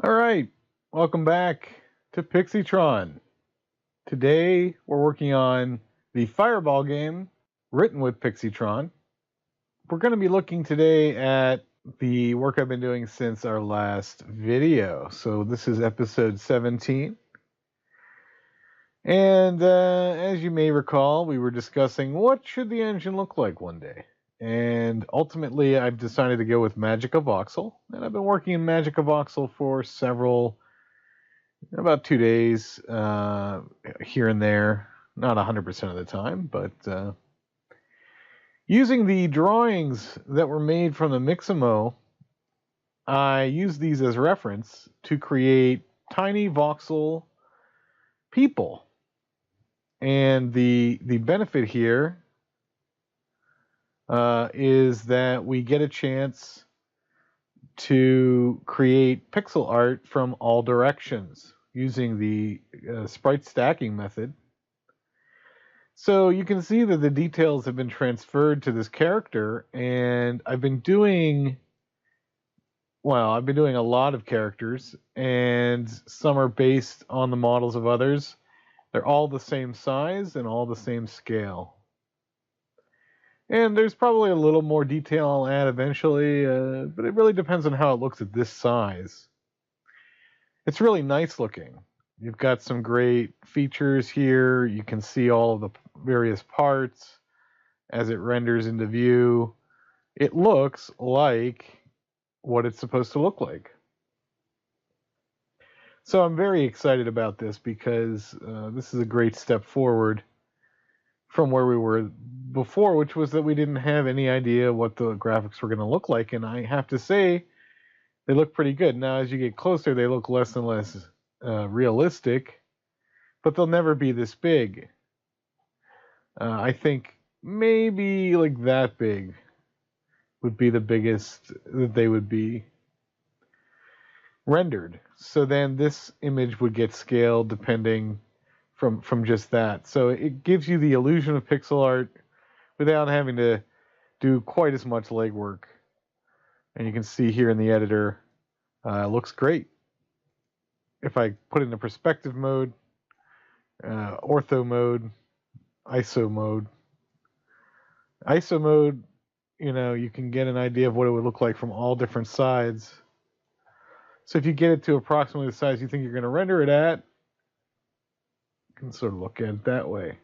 All right, welcome back to Pixitron. Today we're working on the Fireball game written with Pixitron. We're going to be looking today at the work I've been doing since our last video. So this is episode 17. And as you may recall, we were discussing what should the engine look like one day. And ultimately, I've decided to go with MagicaVoxel. And I've been working in MagicaVoxel for about 2 days here and there, not 100% of the time, but using the drawings that were made from the Mixamo, I used these as reference to create tiny voxel people. And the benefit here is that we get a chance to create pixel art from all directions using the sprite stacking method. So you can see that the details have been transferred to this character, and I've been doing a lot of characters, and some are based on the models of others. They're all the same size and all the same scale. And there's probably a little more detail I'll add eventually, but it really depends on how it looks at this size. It's really nice looking. You've got some great features here. You can see all of the various parts as it renders into view. It looks like what it's supposed to look like. So I'm very excited about this because this is a great step forward from where we were before, which was that we didn't have any idea what the graphics were going to look like. And I have to say, they look pretty good. Now, as you get closer, they look less and less realistic, but they'll never be this big. I think maybe like that big would be the biggest that they would be rendered. So then this image would get scaled depending from just that. So it gives you the illusion of pixel art without having to do quite as much legwork. And you can see here in the editor, it looks great. If I put it in a perspective mode, ortho mode, ISO mode, you can get an idea of what it would look like from all different sides. So if you get it to approximately the size you think you're going to render it at, you can sort of look at it that way.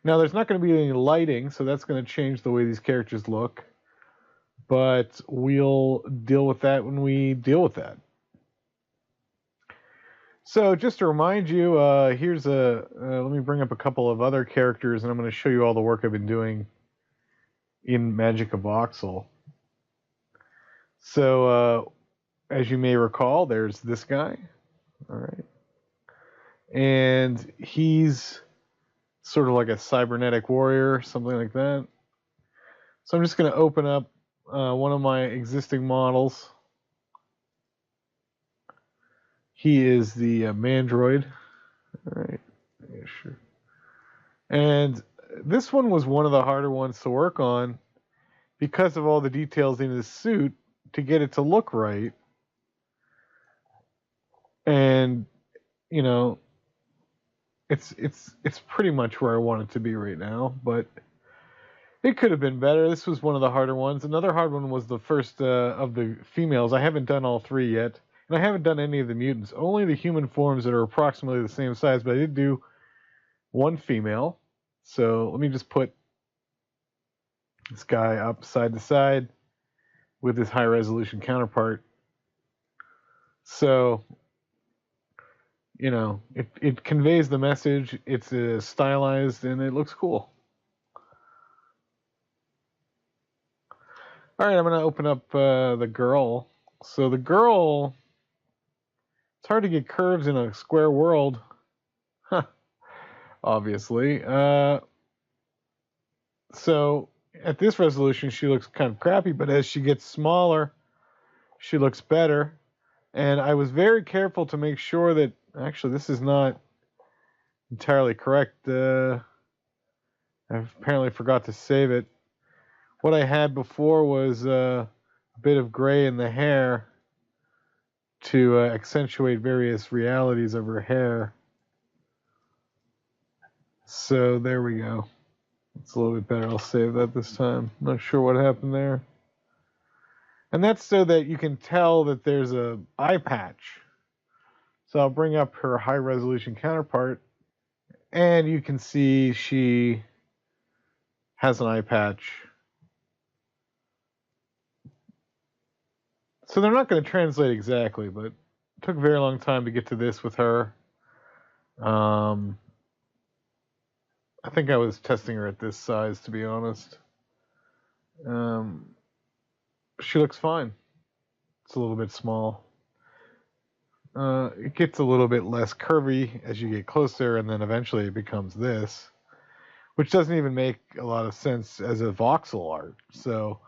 Now, there's not going to be any lighting, so that's going to change the way these characters look. But we'll deal with that when we deal with that. So just to remind you, let me bring up a couple of other characters, and I'm going to show you all the work I've been doing in MagicaVoxel. So, as you may recall, there's this guy. All right. And he's sort of like a cybernetic warrior, something like that. So I'm just going to open up one of my existing models. He is the Mandroid. All right. Yeah, sure. And this one was one of the harder ones to work on because of all the details in his suit to get it to look right. And, it's pretty much where I want it to be right now, but it could have been better. This was one of the harder ones. Another hard one was the first of the females. I haven't done all three yet, and I haven't done any of the mutants. Only the human forms that are approximately the same size, but I did do one female. So let me just put this guy up side to side with his high resolution counterpart. So, it conveys the message. It's stylized and it looks cool. All right, I'm going to open up the girl. So the girl, it's hard to get curves in a square world, obviously. So at this resolution, she looks kind of crappy, but as she gets smaller, she looks better. And I was very careful to make sure that, actually, this is not entirely correct. I apparently forgot to save it. What I had before was a bit of gray in the hair to accentuate various realities of her hair. So there we go. It's a little bit better. I'll save that this time. Not sure what happened there. And that's so that you can tell that there's a eye patch. So I'll bring up her high resolution counterpart, and you can see she has an eye patch. So they're not going to translate exactly, but it took a very long time to get to this with her. I think I was testing her at this size, to be honest. She looks fine. It's a little bit small. It gets a little bit less curvy as you get closer, and then eventually it becomes this, which doesn't even make a lot of sense as a voxel art. So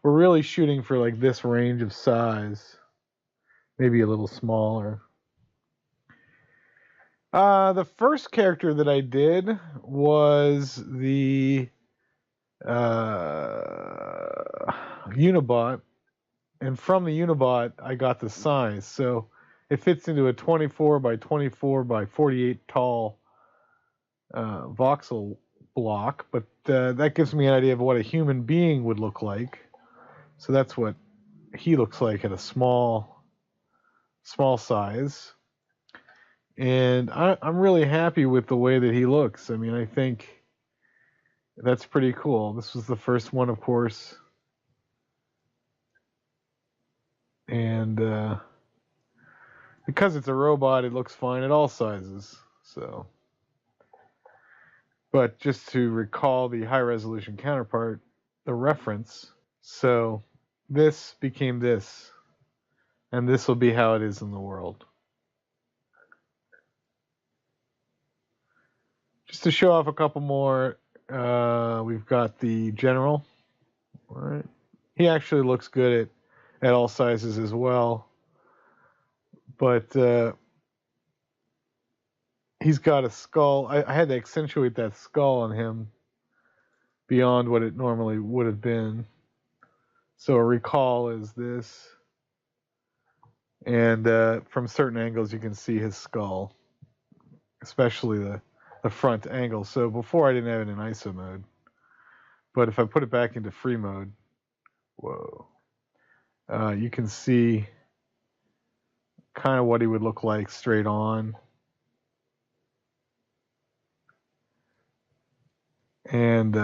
we're really shooting for like this range of size, maybe a little smaller. The first character that I did was the Unibot, and from the Unibot I got the size. So it fits into a 24 by 24 by 48 tall voxel block, but that gives me an idea of what a human being would look like. So that's what he looks like at a small size. And I'm really happy with the way that he looks. I mean, I think that's pretty cool. This was the first one, of course. And because it's a robot, it looks fine at all sizes. So, but just to recall the high resolution counterpart, the reference. So this became this, and this will be how it is in the world. Just to show off a couple more, we've got the general. All right, he actually looks good at all sizes as well, but he's got a skull. I had to accentuate that skull on him beyond what it normally would have been. So a recall is this, and from certain angles you can see his skull, especially the front angle. So before I didn't have it in ISO mode, but if I put it back into free mode, whoa, you can see kind of what he would look like straight on. And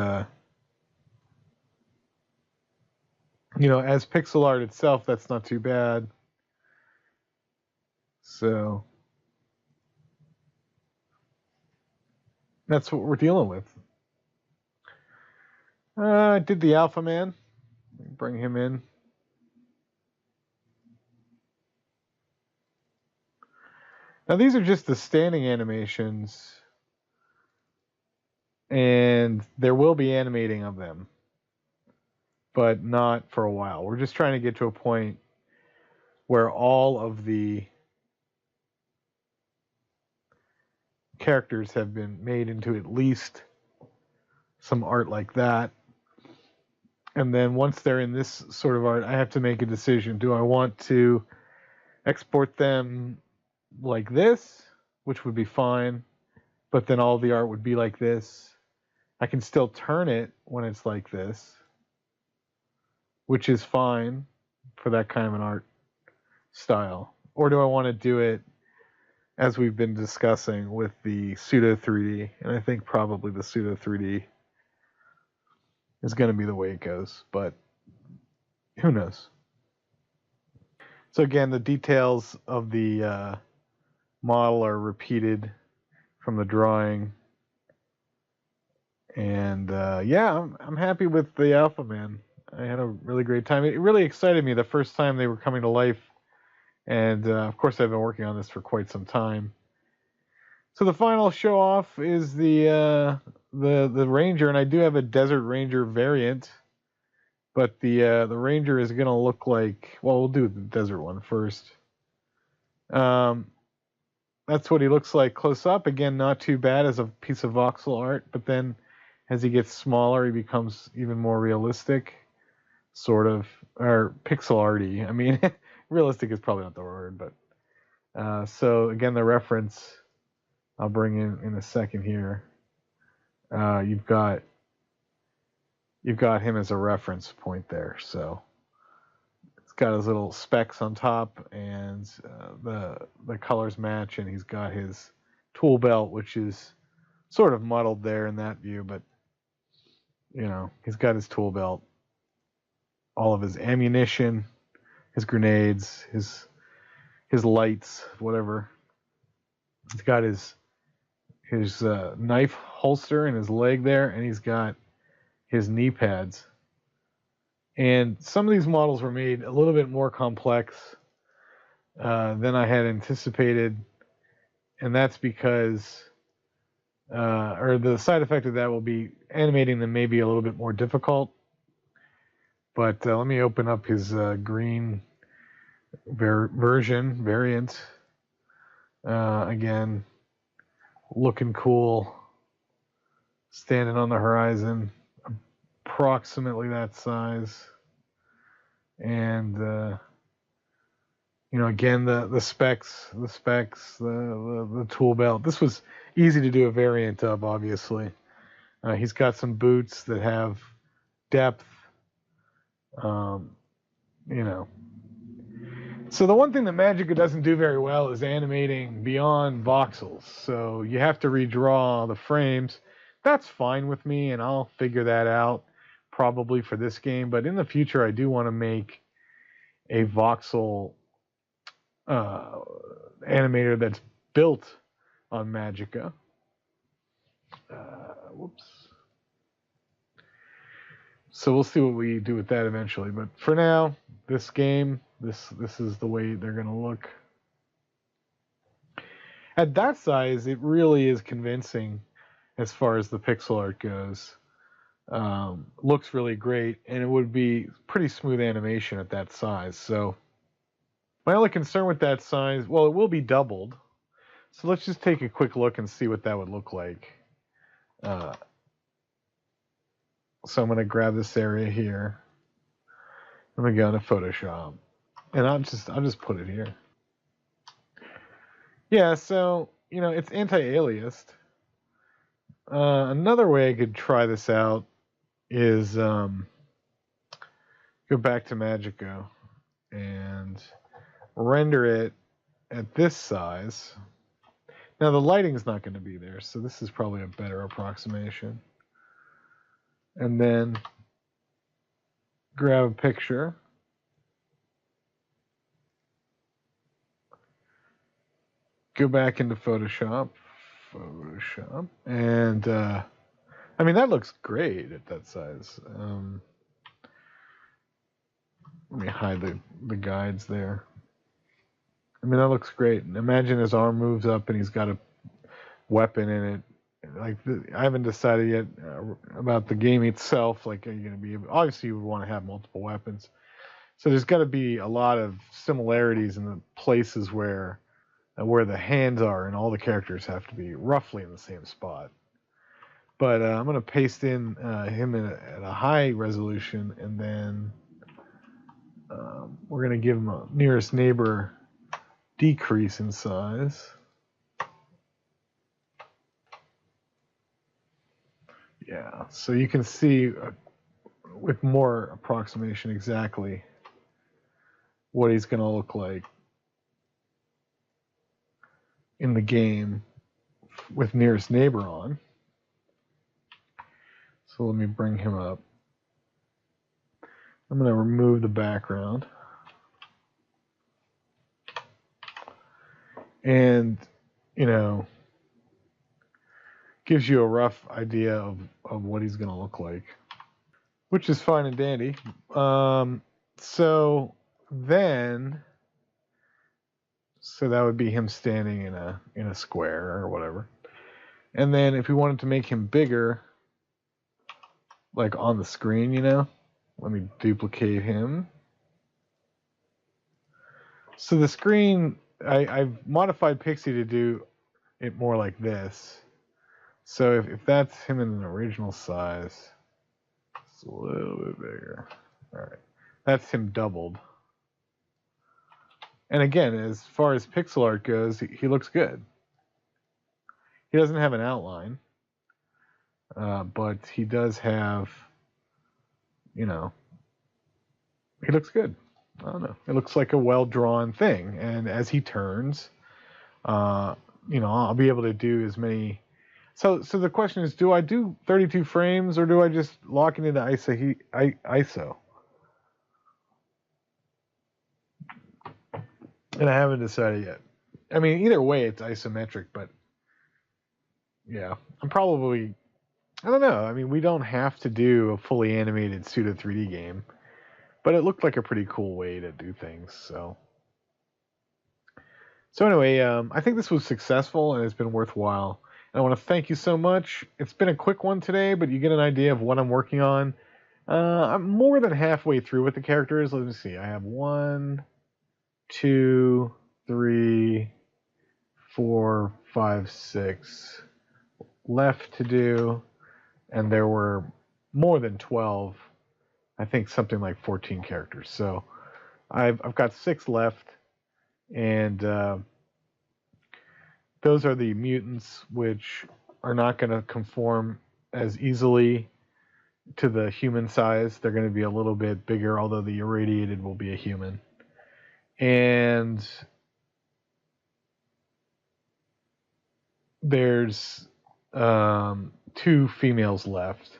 you know, as pixel art itself, that's not too bad. So that's what we're dealing with. I did the Alpha Man. Bring him in. Now these are just the standing animations, and there will be animating of them, but not for a while. We're just trying to get to a point where all of the characters have been made into at least some art like that. And then once they're in this sort of art, I have to make a decision. Do I want to export them like this, which would be fine, but then all the art would be like this? I can still turn it when it's like this, which is fine for that kind of an art style. Or do I want to do it as we've been discussing with the pseudo 3D? And I think probably the pseudo 3D is going to be the way it goes, but who knows? So again, the details of the model are repeated from the drawing. And yeah, I'm happy with the Alpha Man. I had a really great time. It really excited me the first time they were coming to life. And of course, I've been working on this for quite some time. So the final show off is the Ranger, and I do have a Desert Ranger variant, but the Ranger is going to look like, well, we'll do the Desert one first. That's what he looks like close up. Again, not too bad as a piece of voxel art, but then as he gets smaller, he becomes even more realistic, sort of, or pixel arty. I mean, realistic is probably not the word, but so again, the reference I'll bring in a second here. You've got him as a reference point there. So it's got his little specs on top, and the colors match, and he's got his tool belt, which is sort of muddled there in that view, but he's got his tool belt, all of his ammunition, his grenades, his lights, whatever. He's got his knife holster in his leg there, and he's got his knee pads. And some of these models were made a little bit more complex than I had anticipated, and that's because or the side effect of that will be animating them may be a little bit more difficult. But let me open up his green variant. Again, looking cool, standing on the horizon, approximately that size. And again, the specs, the tool belt. This was easy to do a variant of, obviously. He's got some boots that have depth. So the one thing that Magica doesn't do very well is animating beyond voxels. So you have to redraw the frames. That's fine with me, and I'll figure that out probably for this game. But in the future, I do want to make a voxel animator that's built on Magica. Whoops. So we'll see what we do with that eventually. But for now, this game, this is the way they're going to look. At that size, it really is convincing as far as the pixel art goes. Looks really great, and it would be pretty smooth animation at that size. So my only concern with that size, well, it will be doubled. So let's just take a quick look and see what that would look like. So I'm going to grab this area here. I'm going to go into Photoshop, and I'll just put it here. Yeah, so it's anti-aliased. Another way I could try this out is go back to Magica and render it at this size. Now the lighting's not going to be there, so this is probably a better approximation. And then grab a picture. Go back into Photoshop, and I mean that looks great at that size. Let me hide the guides there. I mean that looks great. Imagine his arm moves up and he's got a weapon in it. Like I haven't decided yet about the game itself. Like, are you going to be obviously you would want to have multiple weapons, so there's got to be a lot of similarities in the places where the hands are, and all the characters have to be roughly in the same spot. But I'm going to paste in him at a high resolution, and then we're going to give him a nearest neighbor decrease in size. Yeah, so you can see with more approximation exactly what he's going to look like in the game with nearest neighbor on. So let me bring him up. I'm going to remove the background. And, gives you a rough idea of what he's going to look like, which is fine and dandy. So that would be him standing in a square or whatever. And then if we wanted to make him bigger, like on the screen, let me duplicate him. So the screen, I've modified Pixie to do it more like this. So if that's him in an original size, it's a little bit bigger. All right, that's him doubled. And again, as far as pixel art goes, he looks good. He doesn't have an outline, but he does have, you know, he looks good. I don't know. It looks like a well-drawn thing. And as he turns, I'll be able to do as many. So the question is, do I do 32 frames or do I just lock it into ISO? And I haven't decided yet. I mean, either way, it's isometric, but yeah, I don't know. I mean, we don't have to do a fully animated pseudo 3D game, but it looked like a pretty cool way to do things. So anyway, I think this was successful and it's been worthwhile. And I want to thank you so much. It's been a quick one today, but you get an idea of what I'm working on. I'm more than halfway through with the characters. Let me see. I have 1, 2, 3, 4, 5, 6 left to do, and there were more than 12. I think something like 14 characters. So I've got 6 left, and those are the mutants, which are not going to conform as easily to the human size. They're going to be a little bit bigger, although the irradiated will be a human. And there's 2 females left.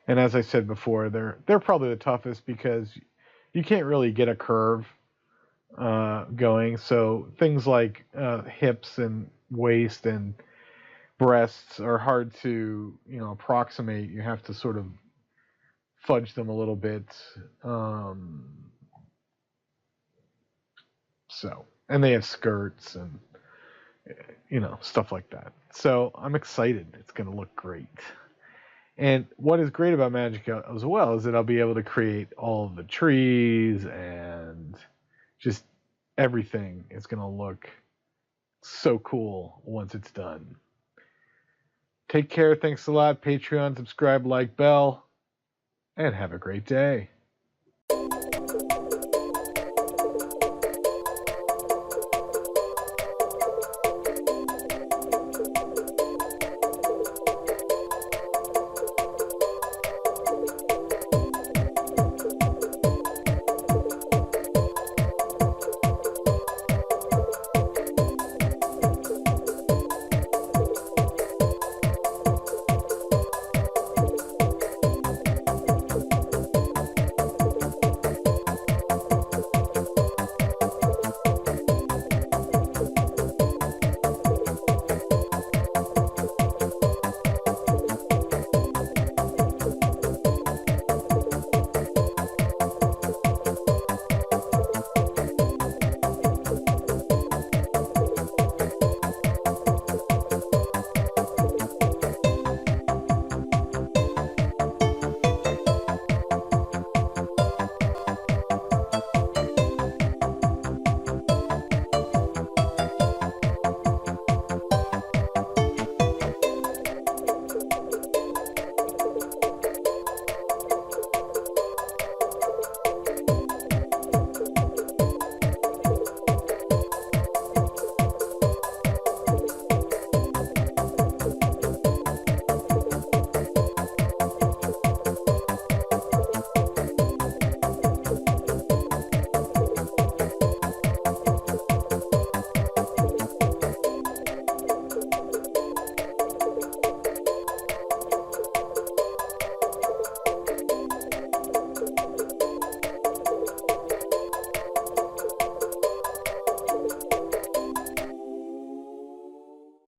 And as I said before, they're probably the toughest because you can't really get a curve going. So things like hips and waist and breasts are hard to approximate. You have to sort of fudge them a little bit. And they have skirts and stuff like that. So I'm excited. It's going to look great. And what is great about Magica as well is that I'll be able to create all of the trees and just everything is going to look so cool once it's done. Take care. Thanks a lot. Patreon, subscribe, like, bell, and have a great day.